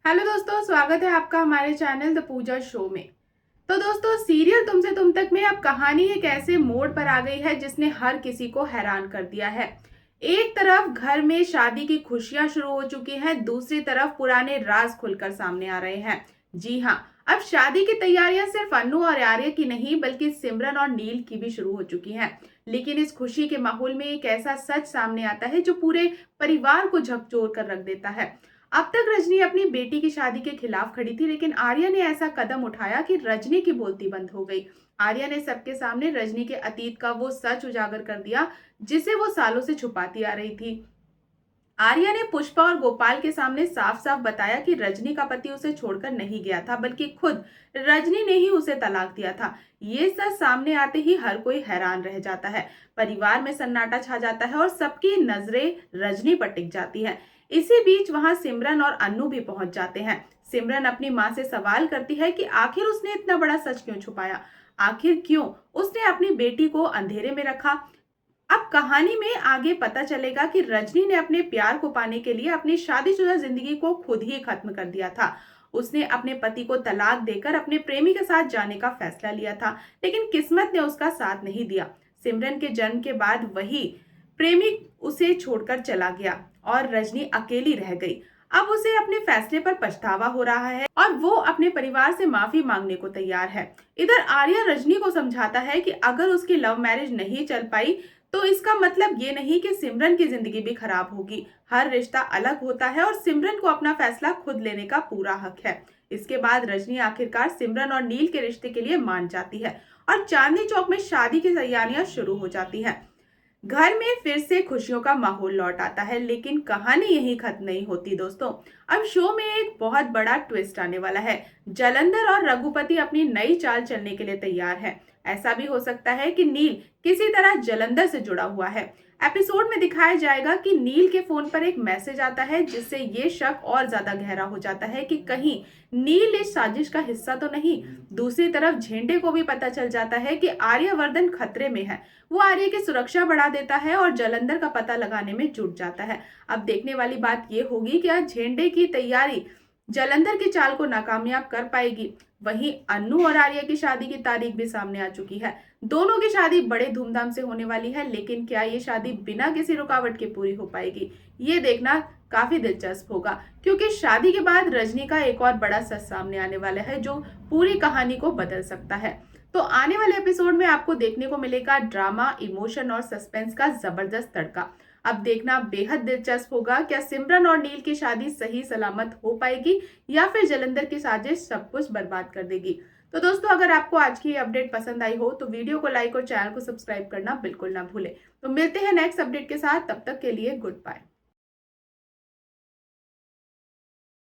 Hello दोस्तों, स्वागत है आपका हमारे चैनल द पूजा शो में। तो दोस्तों, सीरियल तुमसे तुम तक में अब कहानी एक ऐसे मोड़ पर आ गई है जिसने हर किसी को हैरान कर दिया है। एक तरफ घर में शादी की खुशियां शुरू हो चुकी हैं, दूसरी तरफ पुराने राज खुलकर सामने आ रहे हैं। जी हाँ, अब शादी की तैयारियां सिर्फ अन्नू और आर्य की नहीं बल्कि सिमरन और नील की भी शुरू हो चुकी हैं। लेकिन इस खुशी के माहौल में एक ऐसा सच सामने आता है जो पूरे परिवार को झकझोर कर रख देता है। अब तक रजनी अपनी बेटी की शादी के खिलाफ खड़ी थी, लेकिन आर्या ने ऐसा कदम उठाया कि रजनी की बोलती बंद हो गई। आर्या ने सबके सामने रजनी के अतीत का वो सच उजागर कर दिया जिसे वो सालों से छुपाती आ रही थी। आर्या ने पुष्पा और गोपाल के सामने साफ साफ बताया कि रजनी का पति उसे छोड़कर नहीं गया था, बल्कि खुद रजनी ने ही उसे तलाक दिया था। ये सच सामने आते ही हर कोई हैरान रह जाता है। परिवार में सन्नाटा छा जाता है और सबकी नजरें रजनी पर टिक जाती है। इसी बीच वहां सिमरन और अन्नू भी पहुंच जाते हैं। सिमरन अपनी माँ से सवाल करती है कि आखिर उसने इतना बड़ा सच क्यों छुपाया, आखिर क्यों उसने अपनी बेटी को अंधेरे में रखा। अब कहानी में आगे पता चलेगा कि रजनी ने अपने प्यार को पाने के लिए अपनी शादीशुदा जिंदगी को खुद ही खत्म कर दिया था। उसने अपने पति को तलाक देकर अपने प्रेमी के साथ जाने का फैसला लिया था, लेकिन किस्मत ने उसका साथ नहीं दिया। सिमरन के जन्म के बाद वही प्रेमी उसे छोड़कर चला गया और रजनी अकेली रह गई। अब उसे अपने फैसले पर पछतावा हो रहा है और वो अपने परिवार से माफी मांगने को तैयार है। इधर आर्या रजनी को समझाता है कि अगर उसकी लव मैरिज नहीं चल पाई तो इसका मतलब ये नहीं कि सिमरन की जिंदगी भी खराब होगी। हर रिश्ता अलग होता है और सिमरन को अपना फैसला खुद लेने का पूरा हक है। इसके बाद रजनी आखिरकार सिमरन और नील के रिश्ते के लिए मान जाती है और चांदनी चौक में शादी की तैयारियां शुरू हो जाती हैं। घर में फिर से खुशियों का माहौल लौट आता है, लेकिन कहानी यहीं खत्म नहीं होती दोस्तों। अब शो में एक बहुत बड़ा ट्विस्ट आने वाला है। जलंधर और रघुपति अपनी नई चाल चलने के लिए तैयार हैं। ऐसा भी हो सकता है कि नील किसी तरह जलंधर से जुड़ा हुआ है। एपिसोड में दिखाया जाएगा कि नील के फोन पर एक मैसेज आता है, जिससे ये शक और ज्यादा गहरा हो जाता है कि कहीं नील इस साजिश का हिस्सा तो नहीं। दूसरी तरफ झेंडे को भी पता चल जाता है कि आर्यवर्धन खतरे में है। वो आर्य की सुरक्षा बढ़ा देता है और जलंधर का पता लगाने में जुट जाता है। अब देखने वाली बात ये होगी कि आज झेंडे की तैयारी जलंधर की चाल को नाकामयाब कर पाएगी। वहीं अन्नू और आर्या की शादी की तारीख भी सामने आ चुकी है। दोनों की शादी बड़े धूमधाम से होने वाली है, लेकिन क्या ये शादी बिना किसी रुकावट के पूरी हो पाएगी, ये देखना काफी दिलचस्प होगा। क्योंकि शादी के बाद रजनी का एक और बड़ा सच सामने आने वाला है जो पूरी कहानी को बदल सकता है। तो आने वाले एपिसोड में आपको देखने को मिलेगा ड्रामा, इमोशन और सस्पेंस का जबरदस्त तड़का। अब देखना बेहद दिलचस्प होगा, क्या सिमरन और नील की शादी सही सलामत हो पाएगी या फिर जलंधर की साजिश सब कुछ बर्बाद कर देगी। तो दोस्तों, अगर आपको आज की अपडेट पसंद आई हो तो वीडियो को लाइक और चैनल को सब्सक्राइब करना बिल्कुल ना भूले। तो मिलते हैं नेक्स्ट अपडेट के साथ, तब तक के लिए गुड बाय।